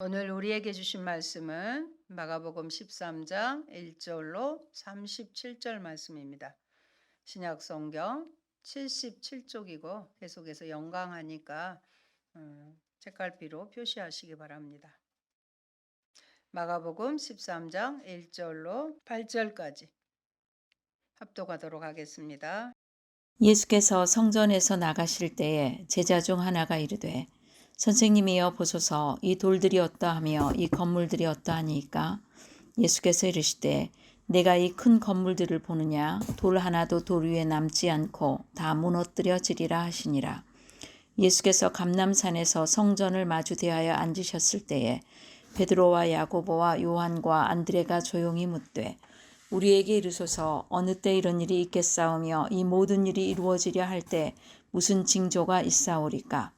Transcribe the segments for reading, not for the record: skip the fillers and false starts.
오늘 우리에게 주신 말씀은 마가복음 13장 1절로 37절 말씀입니다. 신약 성경 77쪽이고 계속해서 연강하니까 책갈피로 표시하시기 바랍니다. 마가복음 13장 1절로 8절까지 합독하도록 하겠습니다. 예수께서 성전에서 나가실 때에 제자 중 하나가 이르되 선생님이여 보소서 이 돌들이 어떠하며 이 건물들이 어떠하니까 예수께서 이르시되 내가 이 큰 건물들을 보느냐 돌 하나도 돌 위에 남지 않고 다 무너뜨려지리라 하시니라. 예수께서 감람산에서 성전을 마주 대하여 앉으셨을 때에 베드로와 야고보와 요한과 안드레가 조용히 묻되 우리에게 이르소서 어느 때 이런 일이 있겠사오며 이 모든 일이 이루어지려 할 때 무슨 징조가 있사오리까?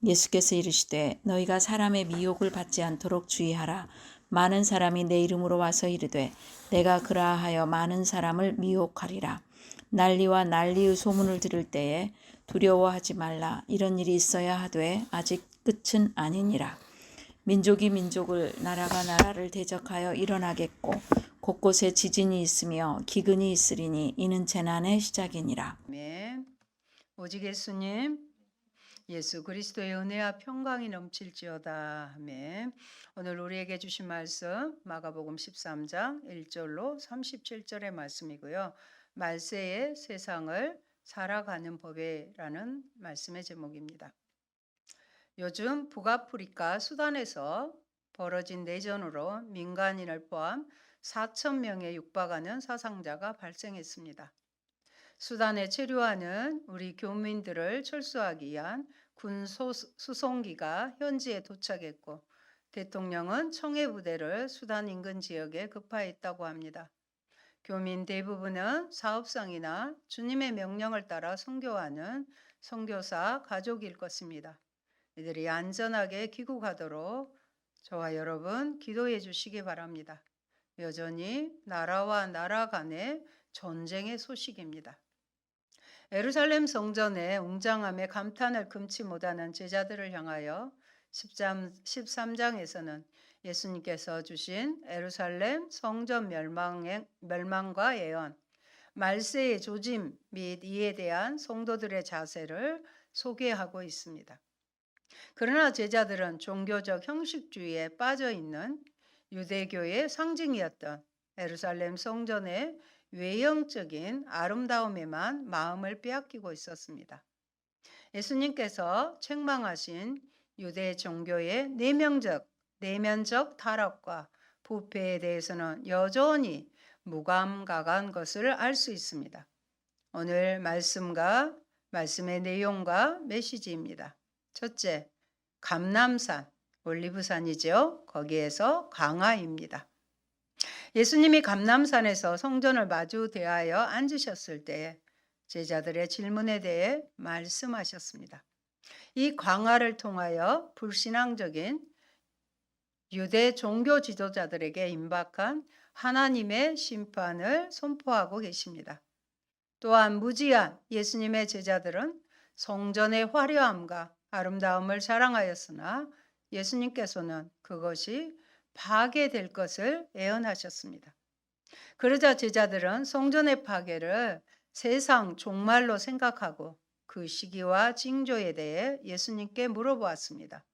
예수께서 이르시되 너희가 사람의 미혹을 받지 않도록 주의하라. 많은 사람이 내 이름으로 와서 이르되 내가 그라하여 많은 사람을 미혹하리라. 난리와 난리의 소문을 들을 때에 두려워하지 말라. 이런 일이 있어야 하되 아직 끝은 아니니라. 민족이 민족을 나라가 나라를 대적하여 일어나겠고 곳곳에 지진이 있으며 기근이 있으리니 이는 재난의 시작이니라. 아멘. 오직 예수님 예수 그리스도의 은혜와 평강이 넘칠지어다. 아멘. 오늘 우리에게 주신 말씀 마가복음 13장 1절로 37절의 말씀이고요. 말세의 세상을 살아가는 법이라는 말씀의 제목입니다. 요즘 북아프리카 수단에서 벌어진 내전으로 민간인을 포함 4천 명에 육박하는 사상자가 발생했습니다. 수단에 체류하는 우리 교민들을 철수하기 위한 군 수송기가 현지에 도착했고 대통령은 청해 부대를 수단 인근 지역에 급파했다고 합니다. 교민 대부분은 사업상이나 주님의 명령을 따라 선교하는 선교사 가족일 것입니다. 이들이 안전하게 귀국하도록 저와 여러분 기도해 주시기 바랍니다. 여전히 나라와 나라 간의 전쟁의 소식입니다. 예루살렘 성전의 웅장함에 감탄을 금치 못하는 제자들을 향하여 13장에서는 예수님께서 주신 예루살렘 성전 멸망과 예언, 말세의 조짐 및 이에 대한 성도들의 자세를 소개하고 있습니다. 그러나 제자들은 종교적 형식주의에 빠져 있는 유대교의 상징이었던 예루살렘 성전의 외형적인 아름다움에만 마음을 빼앗기고 있었습니다. 예수님께서 책망하신 유대 종교의 내면적 타락과 부패에 대해서는 여전히 무감각한 것을 알 수 있습니다. 오늘 말씀의 내용과 메시지입니다. 첫째, 감람산, 올리브산이죠. 거기에서 강화입니다. 예수님이 감람산에서 성전을 마주 대하여 앉으셨을 때 제자들의 질문에 대해 말씀하셨습니다. 이 강화를 통하여 불신앙적인 유대 종교 지도자들에게 임박한 하나님의 심판을 선포하고 계십니다. 또한 무지한 예수님의 제자들은 성전의 화려함과 아름다움을 자랑하였으나 예수님께서는 그것이 파괴될 것을 예언하셨습니다. 그러자 제자들은 성전의 파괴를 세상 종말로 생각하고 그 시기와 징조에 대해 예수님께 물어보았습니다.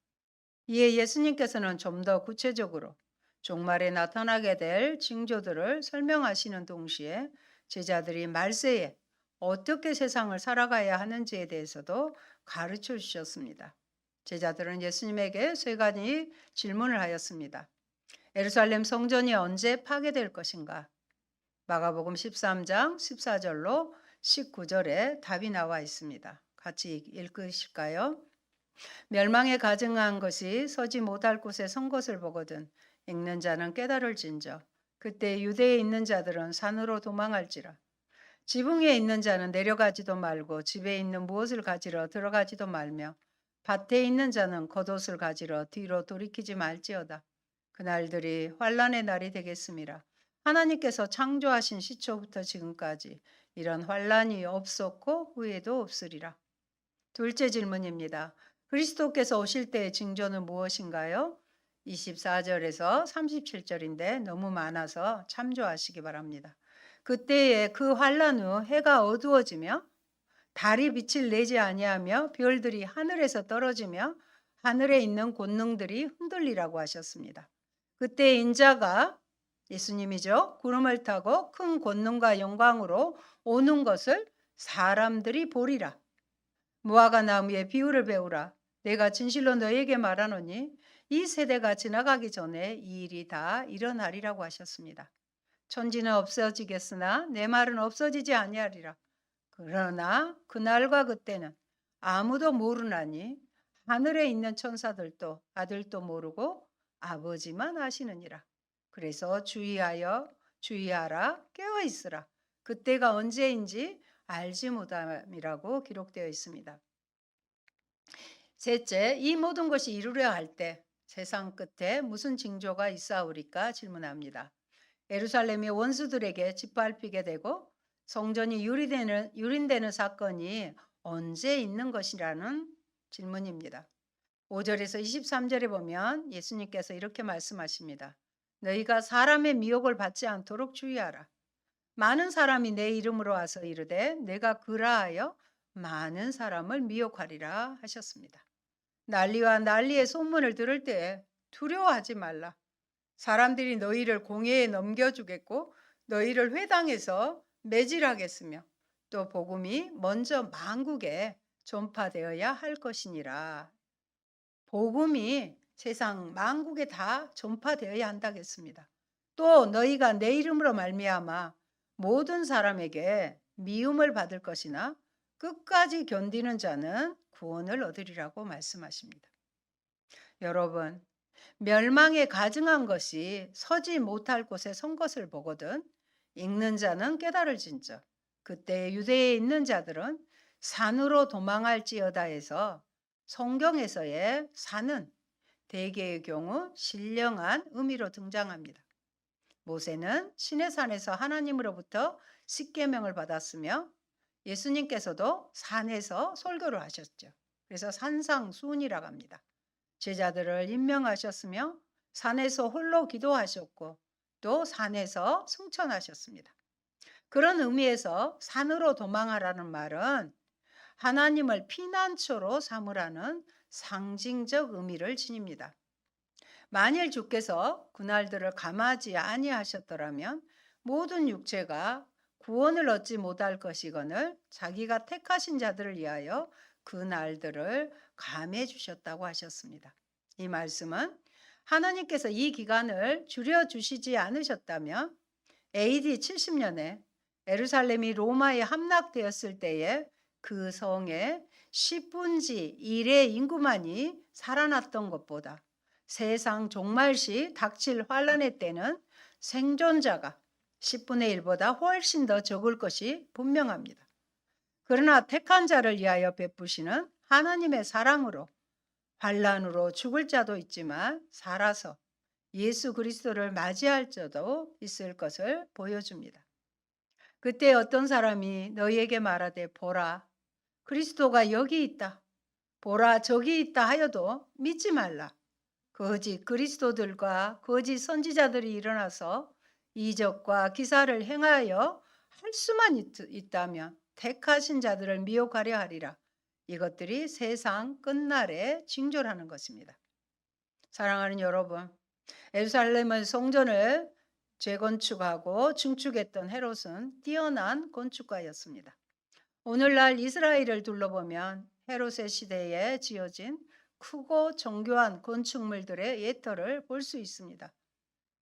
이에 예수님께서는 좀 더 구체적으로 종말에 나타나게 될 징조들을 설명하시는 동시에 제자들이 말세에 어떻게 세상을 살아가야 하는지에 대해서도 가르쳐 주셨습니다. 제자들은 예수님에게 세 가지 질문을 하였습니다. 예루살렘 성전이 언제 파괴될 것인가? 마가복음 13장 14절로 19절에 답이 나와 있습니다. 같이 읽으실까요? 멸망에 가증한 것이 서지 못할 곳에 선 것을 보거든 읽는 자는 깨달을진저 그때 유대에 있는 자들은 산으로 도망할지라 지붕 위에 있는 자는 내려가지도 말고 집에 있는 무엇을 가지러 들어가지도 말며 밭에 있는 자는 겉옷을 가지러 뒤로 돌이키지 말지어다. 그날들이 환란의 날이 되겠음이라. 하나님께서 창조하신 시초부터 지금까지 이런 환란이 없었고 후에도 없으리라. 둘째 질문입니다. 그리스도께서 오실 때의 징조는 무엇인가요? 24절에서 37절인데 너무 많아서 참조하시기 바랍니다. 그때에 그 환란 후 해가 어두워지며 달이 빛을 내지 아니하며 별들이 하늘에서 떨어지며 하늘에 있는 권능들이 흔들리라고 하셨습니다. 그때 인자가 예수님이죠. 구름을 타고 큰 권능과 영광으로 오는 것을 사람들이 보리라. 무화과 나무의 비유를 배우라. 내가 진실로 너에게 말하노니 이 세대가 지나가기 전에 이 일이 다 일어나리라고 하셨습니다. 천지는 없어지겠으나 내 말은 없어지지 아니하리라. 그러나 그날과 그때는 아무도 모르나니 하늘에 있는 천사들도 아들도 모르고 아버지만 아시느니라. 그래서 주의하라 깨어 있으라. 그때가 언제인지 알지 못함이라고 기록되어 있습니다. 셋째, 이 모든 것이 이루려 할 때 세상 끝에 무슨 징조가 있사오리까 질문합니다. 예루살렘이 원수들에게 짓밟히게 되고 성전이 유린되는 사건이 언제 있는 것이라는 질문입니다. 5절에서 23절에 보면 예수님께서 이렇게 말씀하십니다. 너희가 사람의 미혹을 받지 않도록 주의하라. 많은 사람이 내 이름으로 와서 이르되 내가 그라하여 많은 사람을 미혹하리라 하셨습니다. 난리와 난리의 소문을 들을 때에 두려워하지 말라. 사람들이 너희를 공회에 넘겨주겠고 너희를 회당에서 매질하겠으며 또 복음이 먼저 만국에 전파되어야 할 것이니라. 복음이 세상 만국에 다 전파되어야 한다겠습니다. 또 너희가 내 이름으로 말미암아 모든 사람에게 미움을 받을 것이나 끝까지 견디는 자는 구원을 얻으리라고 말씀하십니다. 여러분, 멸망에 가증한 것이 서지 못할 곳에 선 것을 보거든 읽는 자는 깨달을진저 그때 유대에 있는 자들은 산으로 도망할지어다 해서 성경에서의 산은 대개의 경우 신령한 의미로 등장합니다. 모세는 시내산에서 하나님으로부터 십계명을 받았으며 예수님께서도 산에서 설교를 하셨죠. 그래서 산상수훈이라고 합니다. 제자들을 임명하셨으며 산에서 홀로 기도하셨고 또 산에서 승천하셨습니다. 그런 의미에서 산으로 도망하라는 말은 하나님을 피난처로 삼으라는 상징적 의미를 지닙니다. 만일 주께서 그날들을 감하지 아니하셨더라면 모든 육체가 구원을 얻지 못할 것이거늘 자기가 택하신 자들을 위하여 그 날들을 감해 주셨다고 하셨습니다. 이 말씀은 하나님께서 이 기간을 줄여주시지 않으셨다면 AD 70년에 예루살렘이 로마에 함락되었을 때에 그 성에 10분지 1의 인구만이 살아났던 것보다 세상 종말시 닥칠 환란의 때는 생존자가 10분의 1보다 훨씬 더 적을 것이 분명합니다. 그러나 택한 자를 위하여 베푸시는 하나님의 사랑으로 환란으로 죽을 자도 있지만 살아서 예수 그리스도를 맞이할 자도 있을 것을 보여줍니다. 그때 어떤 사람이 너희에게 말하되 보라 그리스도가 여기 있다. 보라 저기 있다 하여도 믿지 말라. 거짓 그리스도들과 거짓 선지자들이 일어나서 이적과 기사를 행하여 할 수만 있다면 택하신 자들을 미혹하려 하리라. 이것들이 세상 끝날의 징조라는 것입니다. 사랑하는 여러분, 예루살렘의 성전을 재건축하고 증축했던 헤롯은 뛰어난 건축가였습니다. 오늘날 이스라엘을 둘러보면 헤롯의 시대에 지어진 크고 정교한 건축물들의 예터를 볼 수 있습니다.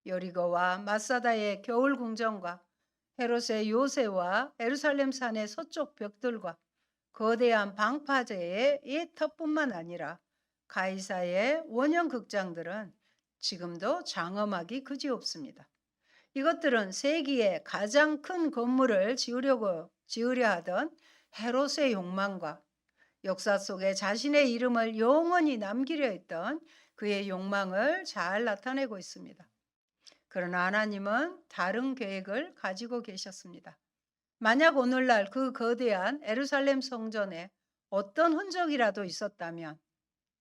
여리고와 마사다의 겨울 궁전과 헤롯의 요새와 예루살렘 산의 서쪽 벽들과 거대한 방파제의 예터뿐만 아니라 가이사의 원형 극장들은 지금도 장엄하기 그지없습니다. 이것들은 세기에 가장 큰 건물을 지으려 하던 헤롯의 욕망과 역사 속에 자신의 이름을 영원히 남기려 했던 그의 욕망을 잘 나타내고 있습니다. 그러나 하나님은 다른 계획을 가지고 계셨습니다. 만약 오늘날 그 거대한 예루살렘 성전에 어떤 흔적이라도 있었다면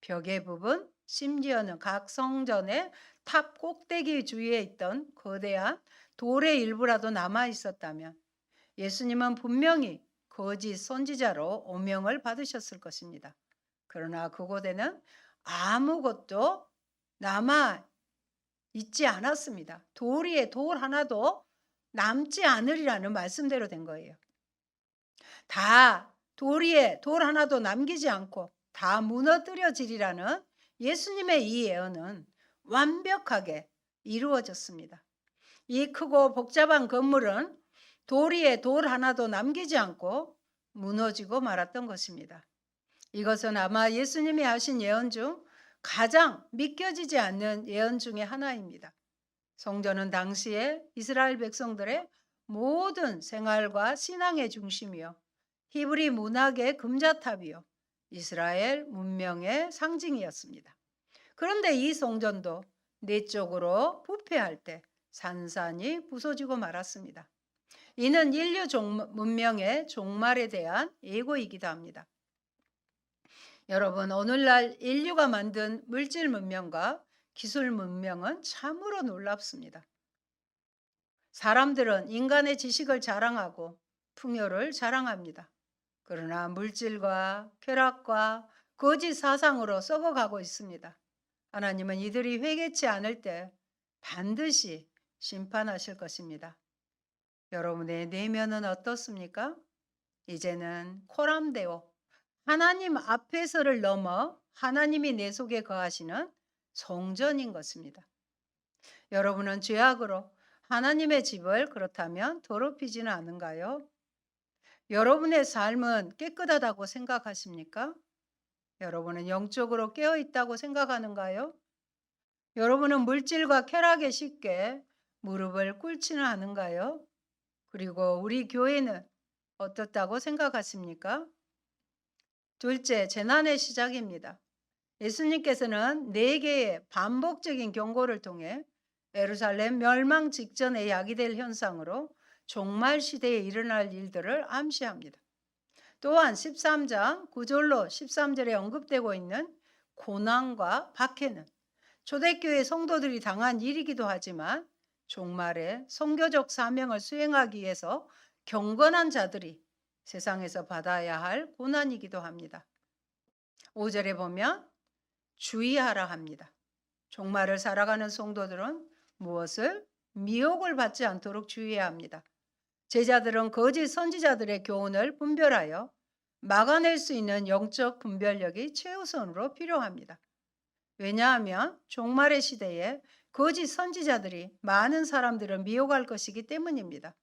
벽의 부분, 심지어는 각 성전의 탑 꼭대기 주위에 있던 거대한 돌의 일부라도 남아 있었다면 예수님은 분명히 거짓 선지자로 오명을 받으셨을 것입니다. 그러나 그곳에는 아무것도 남아 있지 않았습니다. 돌 위에 돌 하나도 남지 않으리라는 말씀대로 된 거예요. 다 돌 위에 돌 하나도 남기지 않고 다 무너뜨려지리라는 예수님의 이 예언은 완벽하게 이루어졌습니다. 이 크고 복잡한 건물은 돌 위에 돌 하나도 남기지 않고 무너지고 말았던 것입니다. 이것은 아마 예수님이 하신 예언 중 가장 믿겨지지 않는 예언 중에 하나입니다. 성전은 당시에 이스라엘 백성들의 모든 생활과 신앙의 중심이요, 히브리 문학의 금자탑이요, 이스라엘 문명의 상징이었습니다. 그런데 이 성전도 내적으로 부패할 때 산산이 부서지고 말았습니다. 이는 인류 문명의 종말에 대한 예고이기도 합니다. 여러분, 오늘날 인류가 만든 물질 문명과 기술 문명은 참으로 놀랍습니다. 사람들은 인간의 지식을 자랑하고 풍요를 자랑합니다. 그러나 물질과 쾌락과 거짓 사상으로 썩어가고 있습니다. 하나님은 이들이 회개치 않을 때 반드시 심판하실 것입니다. 여러분의 내면은 어떻습니까? 이제는 코람데오, 하나님 앞에서를 넘어 하나님이 내 속에 거하시는 성전인 것입니다. 여러분은 죄악으로 하나님의 집을 그렇다면 더럽히지는 않은가요? 여러분의 삶은 깨끗하다고 생각하십니까? 여러분은 영적으로 깨어 있다고 생각하는가요? 여러분은 물질과 쾌락에 쉽게 무릎을 꿇지는 않은가요? 그리고 우리 교회는 어떻다고 생각하십니까? 둘째, 재난의 시작입니다. 예수님께서는 4개의 반복적인 경고를 통해 예루살렘 멸망 직전에 야기될 현상으로 종말 시대에 일어날 일들을 암시합니다. 또한 13장 9절로 13절에 언급되고 있는 고난과 박해는 초대교회 성도들이 당한 일이기도 하지만 종말에 선교적 사명을 수행하기 위해서 경건한 자들이 세상에서 받아야 할 고난이기도 합니다. 5절에 보면 주의하라 합니다. 종말을 살아가는 성도들은 무엇을? 미혹을 받지 않도록 주의해야 합니다. 제자들은 거짓 선지자들의 교훈을 분별하여 막아낼 수 있는 영적 분별력이 최우선으로 필요합니다. 왜냐하면 종말의 시대에 거짓 선지자들이 많은 사람들을 미혹할 것이기 때문입니다.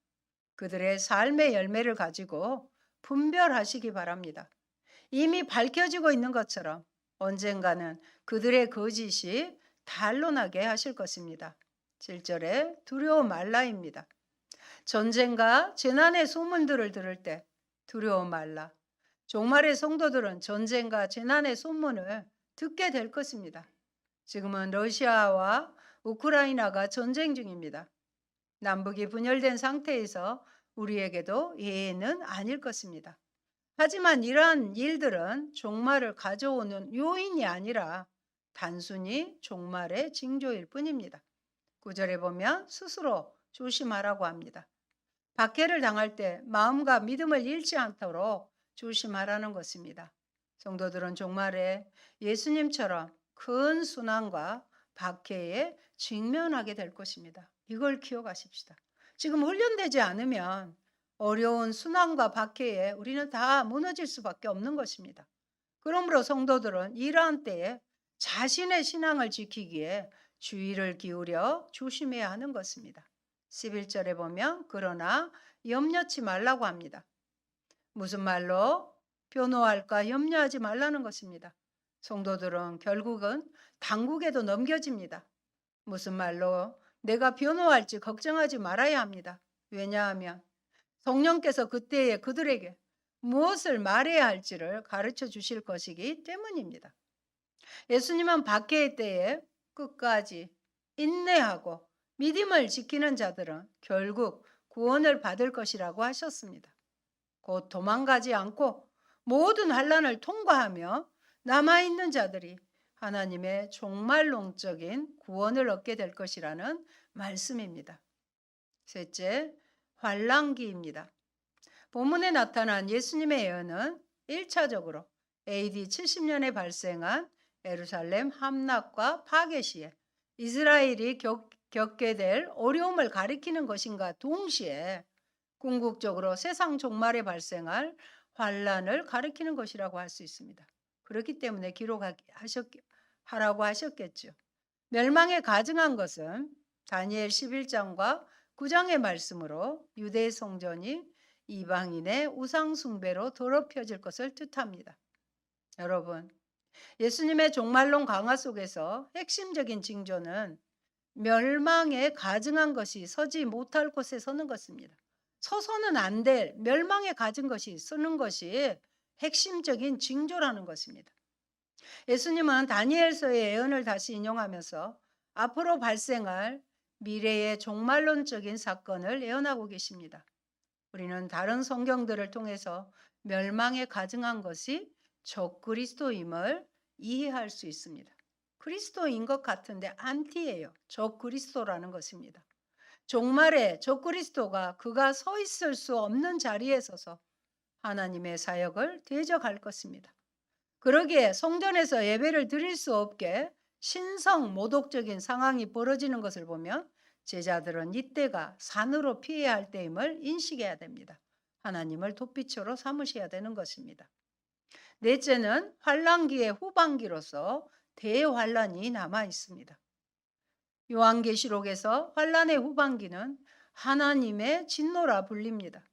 그들의 삶의 열매를 가지고 분별하시기 바랍니다. 이미 밝혀지고 있는 것처럼 언젠가는 그들의 거짓이 단론하게 하실 것입니다. 7절에 두려워 말라입니다. 전쟁과 재난의 소문들을 들을 때 두려워 말라. 종말의 성도들은 전쟁과 재난의 소문을 듣게 될 것입니다. 지금은 러시아와 우크라이나가 전쟁 중입니다. 남북이 분열된 상태에서 우리에게도 예외는 아닐 것입니다. 하지만 이러한 일들은 종말을 가져오는 요인이 아니라 단순히 종말의 징조일 뿐입니다. 9절에 보면 스스로 조심하라고 합니다. 박해를 당할 때 마음과 믿음을 잃지 않도록 조심하라는 것입니다. 성도들은 종말에 예수님처럼 큰 순환과 박해에 직면하게 될 것입니다. 이걸 기억하십시다. 지금 훈련되지 않으면 어려운 순환과 박해에 우리는 다 무너질 수밖에 없는 것입니다. 그러므로 성도들은 이러한 때에 자신의 신앙을 지키기에 주의를 기울여 조심해야 하는 것입니다. 11절에 보면 그러나 염려치 말라고 합니다. 무슨 말로? 변호할까 염려하지 말라는 것입니다. 성도들은 결국은 당국에도 넘겨집니다. 무슨 말로? 내가 변호할지 걱정하지 말아야 합니다. 왜냐하면 성령께서 그때에 그들에게 무엇을 말해야 할지를 가르쳐 주실 것이기 때문입니다. 예수님은 박해의 때에 끝까지 인내하고 믿음을 지키는 자들은 결국 구원을 받을 것이라고 하셨습니다. 곧 도망가지 않고 모든 환난을 통과하며 남아있는 자들이 하나님의 종말론적인 구원을 얻게 될 것이라는 말씀입니다. 셋째, 환란기입니다. 본문에 나타난 예수님의 예언은 1차적으로 AD 70년에 발생한 예루살렘 함락과 파괴 시에 이스라엘이 겪게 될 어려움을 가리키는 것인가 동시에 궁극적으로 세상 종말에 발생할 환란을 가리키는 것이라고 할 수 있습니다. 그렇기 때문에 하라고 하셨겠죠. 멸망에 가증한 것은 다니엘 11장과 9장의 말씀으로 유대 성전이 이방인의 우상 숭배로 더럽혀질 것을 뜻합니다. 여러분, 예수님의 종말론 강화 속에서 핵심적인 징조는 멸망에 가증한 것이 서지 못할 곳에 서는 것입니다. 서서는 안 될 멸망에 가진 것이 서는 것이 핵심적인 징조라는 것입니다. 예수님은 다니엘서의 예언을 다시 인용하면서 앞으로 발생할 미래의 종말론적인 사건을 예언하고 계십니다. 우리는 다른 성경들을 통해서 멸망에 가증한 것이 적그리스도임을 이해할 수 있습니다. 그리스도인 것 같은데 안티예요. 적그리스도라는 것입니다. 종말에 적그리스도가 그가 서 있을 수 없는 자리에 서서 하나님의 사역을 대적할 것입니다. 그러기에 성전에서 예배를 드릴 수 없게 신성 모독적인 상황이 벌어지는 것을 보면 제자들은 이때가 산으로 피해야 할 때임을 인식해야 됩니다. 하나님을 도피처로 삼으셔야 되는 것입니다. 넷째는 환란기의 후반기로서 대환란이 남아 있습니다. 요한계시록에서 환란의 후반기는 하나님의 진노라 불립니다.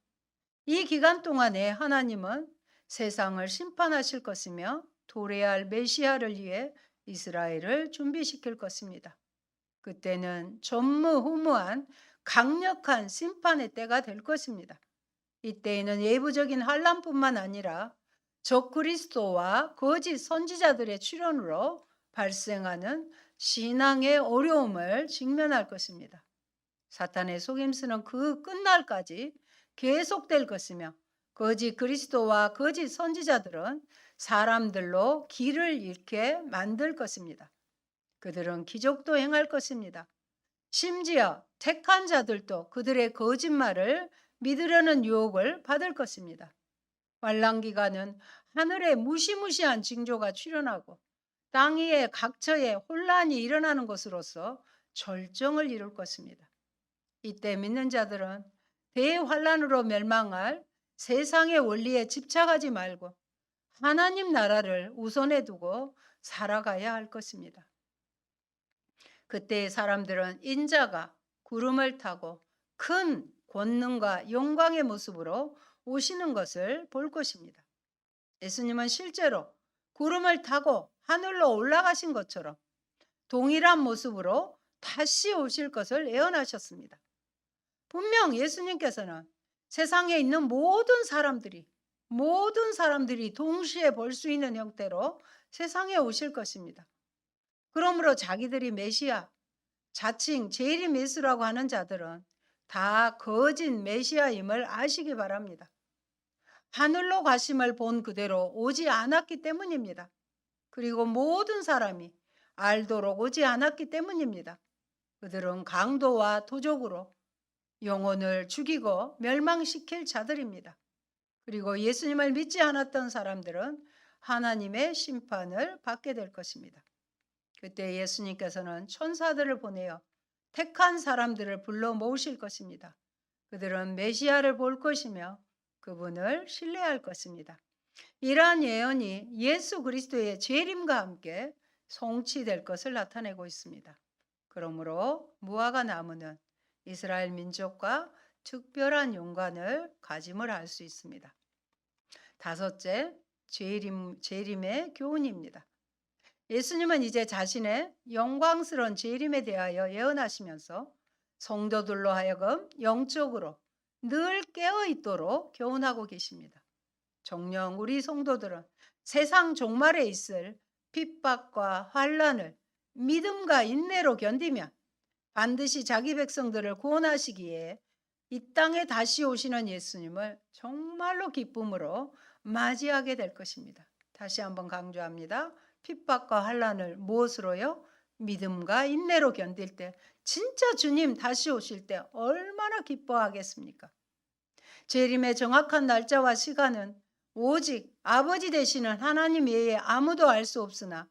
이 기간 동안에 하나님은 세상을 심판하실 것이며 도래할 메시아를 위해 이스라엘을 준비시킬 것입니다. 그때는 전무후무한 강력한 심판의 때가 될 것입니다. 이때에는 예부적인 환란뿐만 아니라 적그리스도와 거짓 선지자들의 출현으로 발생하는 신앙의 어려움을 직면할 것입니다. 사탄의 속임수는 그 끝날까지 계속될 것이며 거짓 그리스도와 거짓 선지자들은 사람들로 길을 잃게 만들 것입니다. 그들은 기적도 행할 것입니다. 심지어 택한 자들도 그들의 거짓말을 믿으려는 유혹을 받을 것입니다. 환란 기간은 하늘에 무시무시한 징조가 출현하고 땅 위에 각처에 혼란이 일어나는 것으로서 절정을 이룰 것입니다. 이때 믿는 자들은 대환란으로 멸망할 세상의 원리에 집착하지 말고 하나님 나라를 우선에 두고 살아가야 할 것입니다. 그때의 사람들은 인자가 구름을 타고 큰 권능과 영광의 모습으로 오시는 것을 볼 것입니다. 예수님은 실제로 구름을 타고 하늘로 올라가신 것처럼 동일한 모습으로 다시 오실 것을 예언하셨습니다. 분명 예수님께서는 세상에 있는 모든 사람들이 동시에 볼 수 있는 형태로 세상에 오실 것입니다. 그러므로 자기들이 메시아, 자칭 재림 예수라고 하는 자들은 다 거짓 메시아임을 아시기 바랍니다. 하늘로 가심을 본 그대로 오지 않았기 때문입니다. 그리고 모든 사람이 알도록 오지 않았기 때문입니다. 그들은 강도와 도적으로 영혼을 죽이고 멸망시킬 자들입니다. 그리고 예수님을 믿지 않았던 사람들은 하나님의 심판을 받게 될 것입니다. 그때 예수님께서는 천사들을 보내어 택한 사람들을 불러 모으실 것입니다. 그들은 메시아를 볼 것이며 그분을 신뢰할 것입니다. 이러한 예언이 예수 그리스도의 재림과 함께 성취될 것을 나타내고 있습니다. 그러므로 무화과 나무는 이스라엘 민족과 특별한 연관을 가짐을 할 수 있습니다. 다섯째, 재림의 교훈입니다. 예수님은 이제 자신의 영광스러운 재림에 대하여 예언하시면서 성도들로 하여금 영적으로 늘 깨어 있도록 교훈하고 계십니다. 정녕 우리 성도들은 세상 종말에 있을 핍박과 환란을 믿음과 인내로 견디면 반드시 자기 백성들을 구원하시기에 이 땅에 다시 오시는 예수님을 정말로 기쁨으로 맞이하게 될 것입니다. 다시 한번 강조합니다. 핍박과 환난을 무엇으로요? 믿음과 인내로 견딜 때, 진짜 주님 다시 오실 때 얼마나 기뻐하겠습니까? 재림의 정확한 날짜와 시간은 오직 아버지 되시는 하나님 외에 아무도 알 수 없으나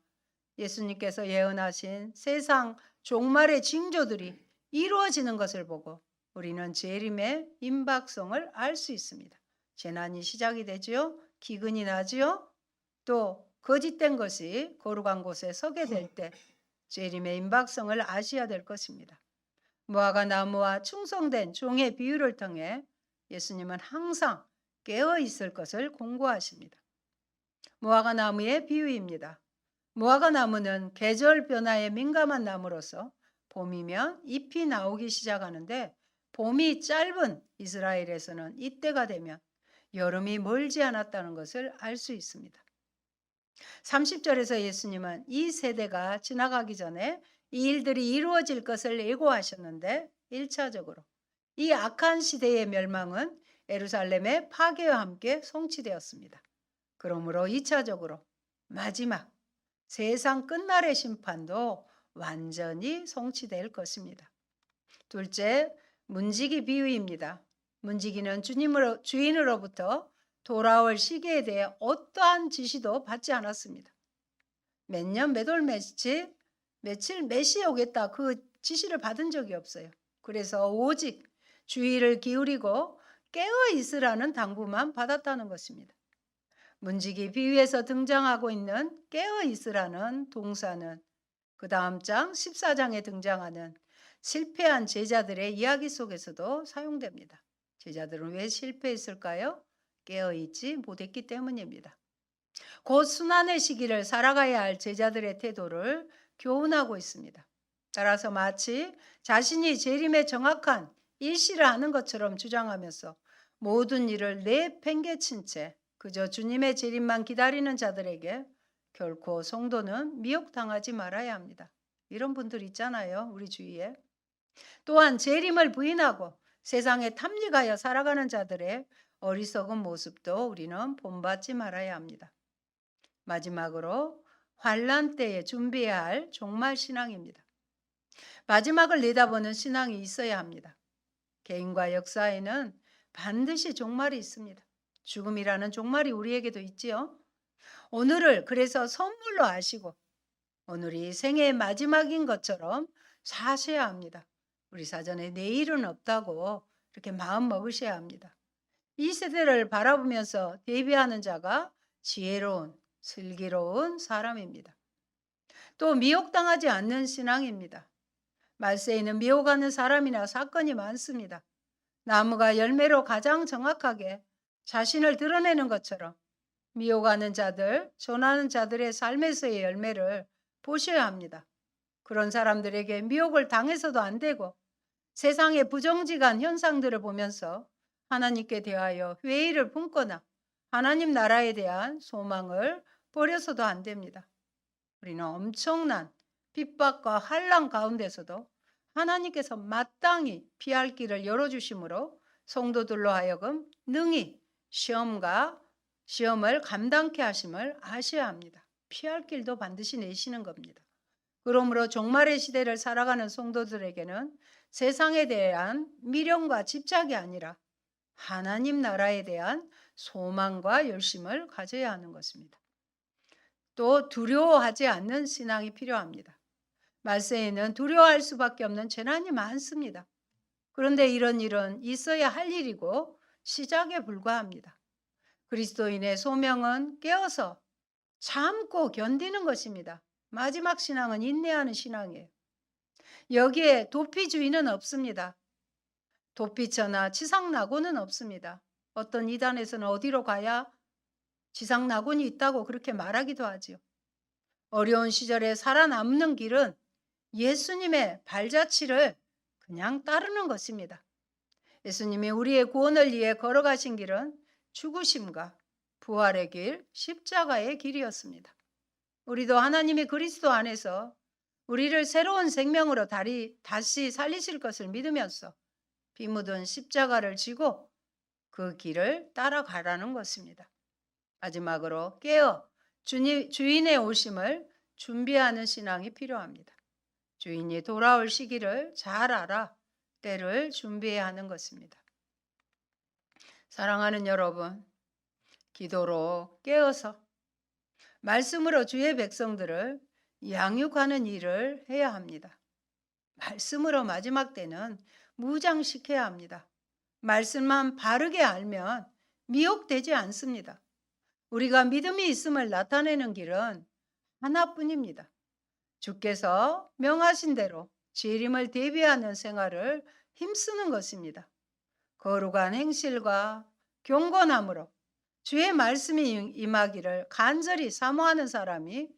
예수님께서 예언하신 세상 종말의 징조들이 이루어지는 것을 보고 우리는 재림의 임박성을 알 수 있습니다. 재난이 시작이 되지요. 기근이 나지요. 또 거짓된 것이 거룩한 곳에 서게 될 때 재림의 임박성을 아셔야 될 것입니다. 무화과 나무와 충성된 종의 비유를 통해 예수님은 항상 깨어 있을 것을 공고하십니다. 무화과 나무의 비유입니다. 무화과 나무는 계절 변화에 민감한 나무로서 봄이면 잎이 나오기 시작하는데 봄이 짧은 이스라엘에서는 이때가 되면 여름이 멀지 않았다는 것을 알 수 있습니다. 30절에서 예수님은 이 세대가 지나가기 전에 이 일들이 이루어질 것을 예고하셨는데 1차적으로 이 악한 시대의 멸망은 예루살렘의 파괴와 함께 성취되었습니다. 그러므로 2차적으로 마지막 세상 끝날의 심판도 완전히 성취될 것입니다. 둘째, 문지기 비유입니다. 문지기는 주인으로부터 돌아올 시기에 대해 어떠한 지시도 받지 않았습니다. 몇 년, 몇 월, 며칠, 몇 시에 오겠다 그 지시를 받은 적이 없어요. 그래서 오직 주의를 기울이고 깨어 있으라는 당부만 받았다는 것입니다. 문지기 비유에서 등장하고 있는 깨어 있으라는 동사는 그 다음 장 14장에 등장하는 실패한 제자들의 이야기 속에서도 사용됩니다. 제자들은 왜 실패했을까요? 깨어 있지 못했기 때문입니다. 곧 순환의 시기를 살아가야 할 제자들의 태도를 교훈하고 있습니다. 따라서 마치 자신이 재림의 정확한 일시를 아는 것처럼 주장하면서 모든 일을 내팽개친 채 그저 주님의 재림만 기다리는 자들에게 결코 성도는 미혹당하지 말아야 합니다. 이런 분들 있잖아요, 우리 주위에. 또한 재림을 부인하고 세상에 탐닉하여 살아가는 자들의 어리석은 모습도 우리는 본받지 말아야 합니다. 마지막으로 환난 때에 준비해야 할 종말 신앙입니다. 마지막을 내다보는 신앙이 있어야 합니다. 개인과 역사에는 반드시 종말이 있습니다. 죽음이라는 종말이 우리에게도 있지요. 오늘을 그래서 선물로 아시고 오늘이 생애의 마지막인 것처럼 사셔야 합니다. 우리 사전에 내일은 없다고 이렇게 마음 먹으셔야 합니다. 이 세대를 바라보면서 대비하는 자가 지혜로운, 슬기로운 사람입니다. 또 미혹당하지 않는 신앙입니다. 말세에는 미혹하는 사람이나 사건이 많습니다. 나무가 열매로 가장 정확하게 자신을 드러내는 것처럼 미혹하는 자들, 전하는 자들의 삶에서의 열매를 보셔야 합니다. 그런 사람들에게 미혹을 당해서도 안 되고 세상의 부정직한 현상들을 보면서 하나님께 대하여 회의를 품거나 하나님 나라에 대한 소망을 버려서도 안 됩니다. 우리는 엄청난 핍박과 환난 가운데서도 하나님께서 마땅히 피할 길을 열어주심으로 성도들로 하여금 능히 시험을 감당케 하심을 아셔야 합니다. 피할 길도 반드시 내시는 겁니다. 그러므로 종말의 시대를 살아가는 성도들에게는 세상에 대한 미련과 집착이 아니라 하나님 나라에 대한 소망과 열심을 가져야 하는 것입니다. 또 두려워하지 않는 신앙이 필요합니다. 말세에는 두려워할 수밖에 없는 재난이 많습니다. 그런데 이런 일은 있어야 할 일이고 시작에 불과합니다. 그리스도인의 소명은 깨어서 참고 견디는 것입니다. 마지막 신앙은 인내하는 신앙이에요. 여기에 도피주의는 없습니다. 도피처나 지상낙원은 없습니다. 어떤 이단에서는 어디로 가야 지상낙원이 있다고 그렇게 말하기도 하지요. 어려운 시절에 살아남는 길은 예수님의 발자취를 그냥 따르는 것입니다. 예수님이 우리의 구원을 위해 걸어가신 길은 죽으심과 부활의 길, 십자가의 길이었습니다. 우리도 하나님이 그리스도 안에서 우리를 새로운 생명으로 다시 살리실 것을 믿으면서 피 묻은 십자가를 지고 그 길을 따라가라는 것입니다. 마지막으로 깨어 주인의 오심을 준비하는 신앙이 필요합니다. 주인이 돌아올 시기를 잘 알아 때를 준비해야 하는 것입니다. 사랑하는 여러분, 기도로 깨어서 말씀으로 주의 백성들을 양육하는 일을 해야 합니다. 말씀으로 마지막 때는 무장시켜야 합니다. 말씀만 바르게 알면 미혹되지 않습니다. 우리가 믿음이 있음을 나타내는 길은 하나뿐입니다. 주께서 명하신 대로 재림을 대비하는 생활을 힘쓰는 것입니다. 거룩한 행실과 경건함으로 주의 말씀이 임하기를 간절히 사모하는 사람이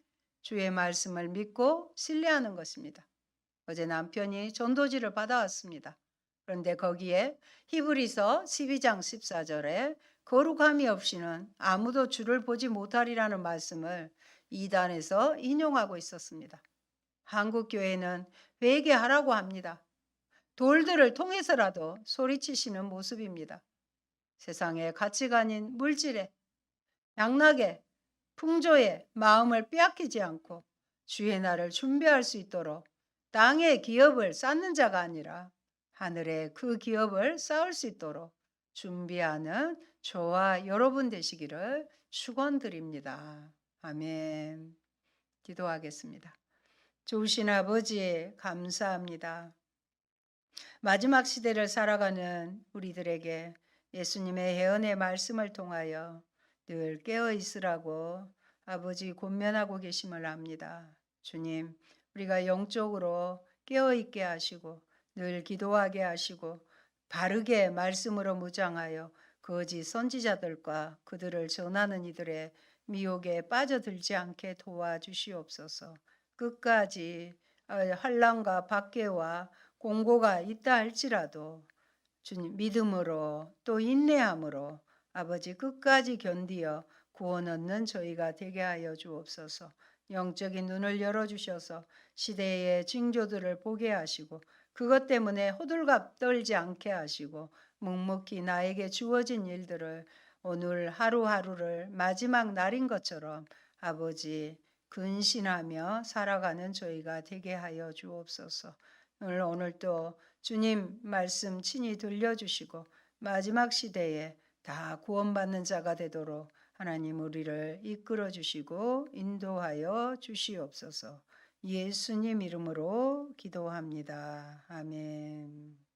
주의 말씀을 믿고 신뢰하는 것입니다. 어제 남편이 전도지를 받아왔습니다. 그런데 거기에 히브리서 12장 14절에 거룩함이 없이는 아무도 주를 보지 못하리라는 말씀을 이단에서 인용하고 있었습니다. 한국 교회는 회개하라고 합니다. 돌들을 통해서라도 소리치시는 모습입니다. 세상의 가치관인 물질에, 양락에, 풍조에 마음을 빼앗기지 않고 주의 날을 준비할 수 있도록 땅의 기업을 쌓는 자가 아니라 하늘의 그 기업을 쌓을 수 있도록 준비하는 저와 여러분 되시기를 축원드립니다. 아멘. 기도하겠습니다. 좋으신 아버지 감사합니다. 마지막 시대를 살아가는 우리들에게 예수님의 예언의 말씀을 통하여 늘 깨어 있으라고 아버지 권면하고 계심을 압니다. 주님, 우리가 영적으로 깨어 있게 하시고 늘 기도하게 하시고 바르게 말씀으로 무장하여 거짓 선지자들과 그들을 전하는 이들의 미혹에 빠져들지 않게 도와주시옵소서. 끝까지 환난과 박해와 공고가 있다 할지라도 주님 믿음으로 또 인내함으로 아버지 끝까지 견디어 구원 얻는 저희가 되게 하여 주옵소서. 영적인 눈을 열어주셔서 시대의 징조들을 보게 하시고 그것 때문에 호들갑 떨지 않게 하시고 묵묵히 나에게 주어진 일들을 오늘 하루하루를 마지막 날인 것처럼 아버지 근신하며 살아가는 저희가 되게 하여 주옵소서. 오늘 또 주님 말씀 친히 들려주시고 마지막 시대에 다 구원받는 자가 되도록 하나님 우리를 이끌어 주시고 인도하여 주시옵소서. 예수님 이름으로 기도합니다. 아멘.